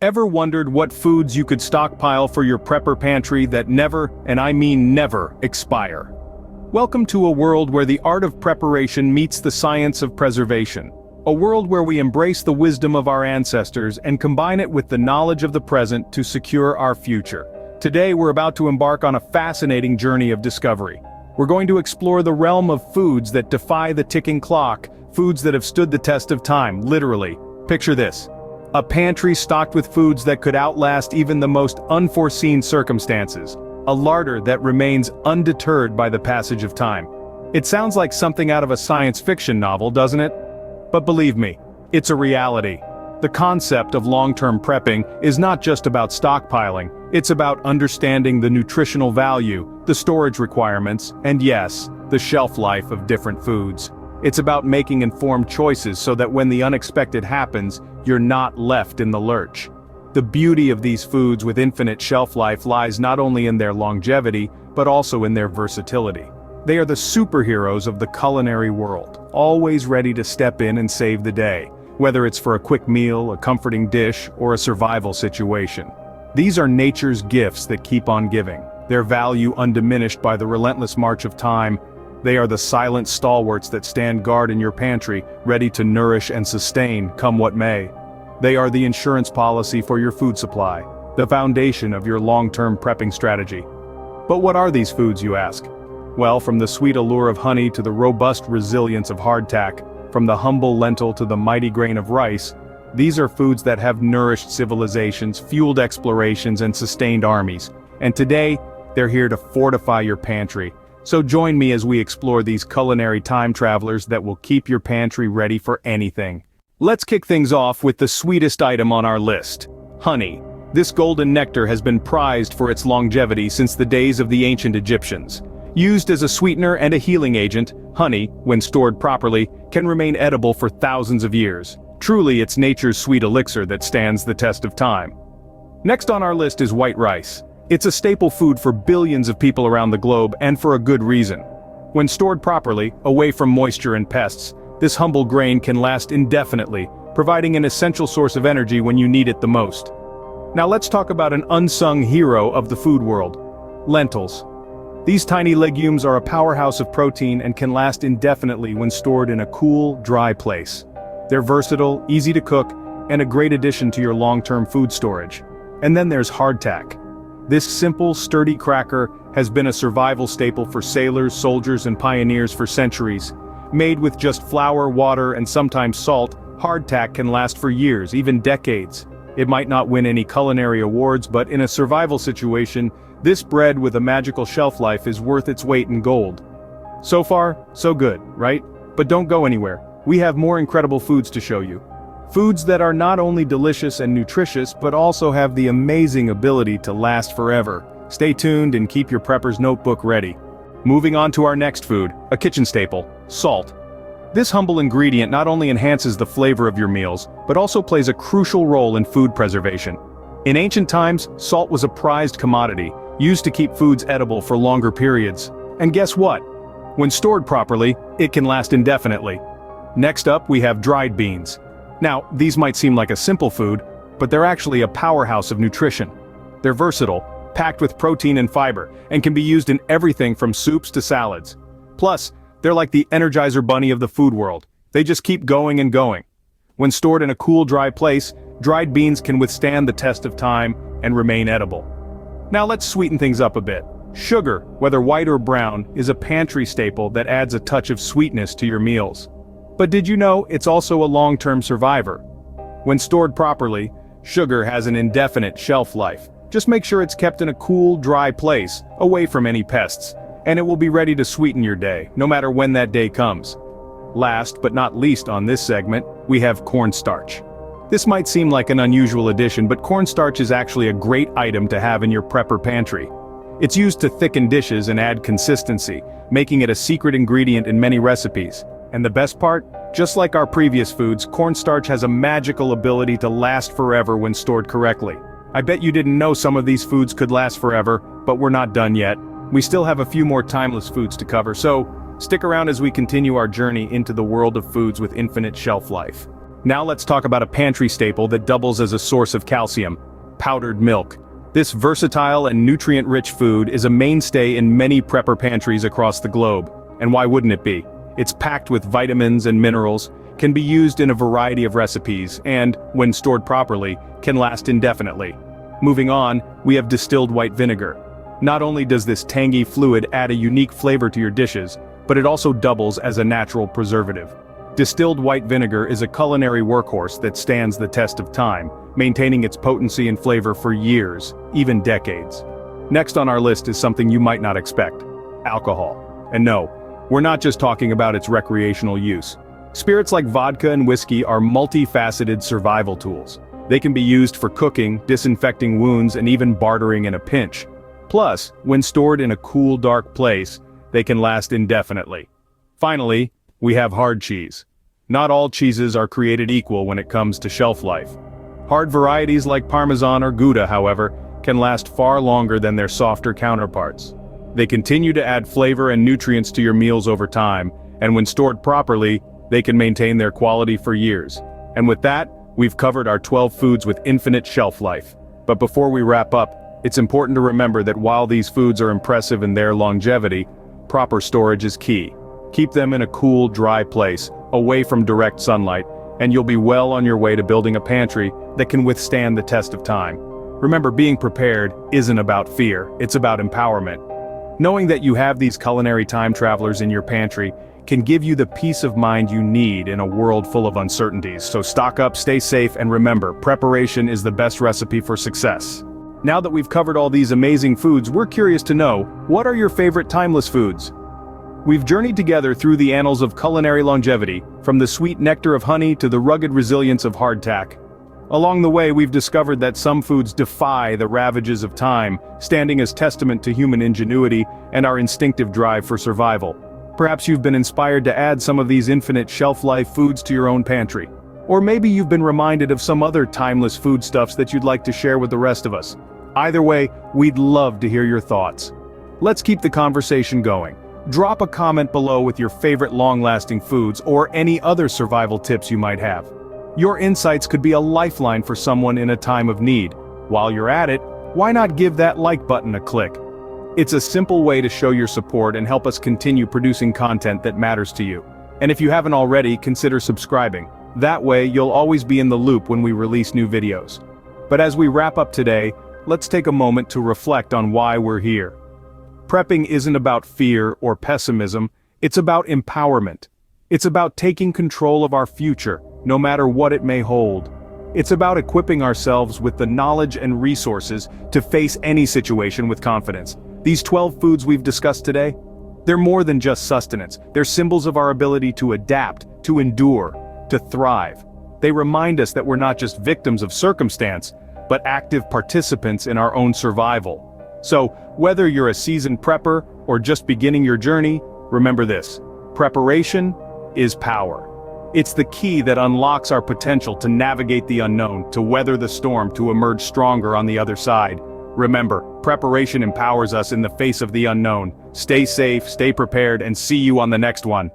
Ever wondered what foods you could stockpile for your prepper pantry that never, and I mean never, expire? Welcome to a world where the art of preparation meets the science of preservation. A world where we embrace the wisdom of our ancestors and combine it with the knowledge of the present to secure our future. Today we're about to embark on a fascinating journey of discovery. We're going to explore the realm of foods that defy the ticking clock, foods that have stood the test of time, literally. Picture this. A pantry stocked with foods that could outlast even the most unforeseen circumstances. A larder that remains undeterred by the passage of time. It sounds like something out of a science fiction novel, doesn't it? But believe me, it's a reality. The concept of long-term prepping is not just about stockpiling, it's about understanding the nutritional value, the storage requirements, and yes, the shelf life of different foods. It's about making informed choices so that when the unexpected happens, you're not left in the lurch. The beauty of these foods with infinite shelf life lies not only in their longevity, but also in their versatility. They are the superheroes of the culinary world, always ready to step in and save the day, whether it's for a quick meal, a comforting dish, or a survival situation. These are nature's gifts that keep on giving, their value undiminished by the relentless march of time. They are the silent stalwarts that stand guard in your pantry, ready to nourish and sustain, come what may. They are the insurance policy for your food supply, the foundation of your long-term prepping strategy. But what are these foods, you ask? Well, from the sweet allure of honey to the robust resilience of hardtack, from the humble lentil to the mighty grain of rice, these are foods that have nourished civilizations, fueled explorations, and sustained armies. And today, they're here to fortify your pantry. So join me as we explore these culinary time travelers that will keep your pantry ready for anything. Let's kick things off with the sweetest item on our list: honey. This golden nectar has been prized for its longevity since the days of the ancient Egyptians. Used as a sweetener and a healing agent, honey, when stored properly, can remain edible for thousands of years. Truly, it's nature's sweet elixir that stands the test of time. Next on our list is white rice. It's a staple food for billions of people around the globe, and for a good reason. When stored properly, away from moisture and pests, this humble grain can last indefinitely, providing an essential source of energy when you need it the most. Now let's talk about an unsung hero of the food world: lentils. These tiny legumes are a powerhouse of protein and can last indefinitely when stored in a cool, dry place. They're versatile, easy to cook, and a great addition to your long-term food storage. And then there's hardtack. This simple, sturdy cracker has been a survival staple for sailors, soldiers, and pioneers for centuries. Made with just flour, water, and sometimes salt, hardtack can last for years, even decades. It might not win any culinary awards, but in a survival situation, this bread with a magical shelf life is worth its weight in gold. So far, so good, right? But don't go anywhere. We have more incredible foods to show you. Foods that are not only delicious and nutritious, but also have the amazing ability to last forever. Stay tuned and keep your prepper's notebook ready. Moving on to our next food, a kitchen staple: salt. This humble ingredient not only enhances the flavor of your meals, but also plays a crucial role in food preservation. In ancient times, salt was a prized commodity, used to keep foods edible for longer periods. And guess what? When stored properly, it can last indefinitely. Next up, we have dried beans. Now, these might seem like a simple food, but they're actually a powerhouse of nutrition. They're versatile, packed with protein and fiber, and can be used in everything from soups to salads. Plus, they're like the Energizer Bunny of the food world. They just keep going and going. When stored in a cool, dry place, dried beans can withstand the test of time and remain edible. Now let's sweeten things up a bit. Sugar, whether white or brown, is a pantry staple that adds a touch of sweetness to your meals. But did you know it's also a long-term survivor? When stored properly, sugar has an indefinite shelf life. Just make sure it's kept in a cool, dry place, away from any pests, and it will be ready to sweeten your day, no matter when that day comes. Last but not least on this segment, we have cornstarch. This might seem like an unusual addition, but cornstarch is actually a great item to have in your prepper pantry. It's used to thicken dishes and add consistency, making it a secret ingredient in many recipes. And the best part? Just like our previous foods, cornstarch has a magical ability to last forever when stored correctly. I bet you didn't know some of these foods could last forever, but we're not done yet. We still have a few more timeless foods to cover, so stick around as we continue our journey into the world of foods with infinite shelf life. Now let's talk about a pantry staple that doubles as a source of calcium: powdered milk. This versatile and nutrient-rich food is a mainstay in many prepper pantries across the globe. And why wouldn't it be? It's packed with vitamins and minerals, can be used in a variety of recipes, and, when stored properly, can last indefinitely. Moving on, we have distilled white vinegar. Not only does this tangy fluid add a unique flavor to your dishes, but it also doubles as a natural preservative. Distilled white vinegar is a culinary workhorse that stands the test of time, maintaining its potency and flavor for years, even decades. Next on our list is something you might not expect: alcohol. And no, we're not just talking about its recreational use. Spirits like vodka and whiskey are multifaceted survival tools. They can be used for cooking, disinfecting wounds, and even bartering in a pinch. Plus, when stored in a cool, dark place, they can last indefinitely. Finally, we have hard cheese. Not all cheeses are created equal when it comes to shelf life. Hard varieties like Parmesan or Gouda, however, can last far longer than their softer counterparts. They continue to add flavor and nutrients to your meals over time, and when stored properly, they can maintain their quality for years. And with that, we've covered our 12 foods with infinite shelf life. But before we wrap up, it's important to remember that while these foods are impressive in their longevity, proper storage is key. Keep them in a cool, dry place, away from direct sunlight, and you'll be well on your way to building a pantry that can withstand the test of time. Remember, being prepared isn't about fear, it's about empowerment. Knowing that you have these culinary time travelers in your pantry can give you the peace of mind you need in a world full of uncertainties. So stock up, stay safe, and remember, preparation is the best recipe for success. Now that we've covered all these amazing foods, we're curious to know, what are your favorite timeless foods? We've journeyed together through the annals of culinary longevity, from the sweet nectar of honey to the rugged resilience of hardtack. Along the way, we've discovered that some foods defy the ravages of time, standing as testament to human ingenuity and our instinctive drive for survival. Perhaps you've been inspired to add some of these infinite shelf-life foods to your own pantry. Or maybe you've been reminded of some other timeless foodstuffs that you'd like to share with the rest of us. Either way, we'd love to hear your thoughts. Let's keep the conversation going. Drop a comment below with your favorite long-lasting foods or any other survival tips you might have. Your insights could be a lifeline for someone in a time of need. While you're at it, why not give that like button a click? It's a simple way to show your support and help us continue producing content that matters to you. And if you haven't already, consider subscribing. That way, you'll always be in the loop when we release new videos. But as we wrap up today, let's take a moment to reflect on why we're here. Prepping isn't about fear or pessimism, it's about empowerment. It's about taking control of our future, no matter what it may hold. It's about equipping ourselves with the knowledge and resources to face any situation with confidence. These 12 foods we've discussed today, they're more than just sustenance. They're symbols of our ability to adapt, to endure, to thrive. They remind us that we're not just victims of circumstance, but active participants in our own survival. So, whether you're a seasoned prepper or just beginning your journey, remember this: preparation is power. It's the key that unlocks our potential to navigate the unknown, to weather the storm, to emerge stronger on the other side. Remember, preparation empowers us in the face of the unknown. Stay safe, stay prepared, and see you on the next one.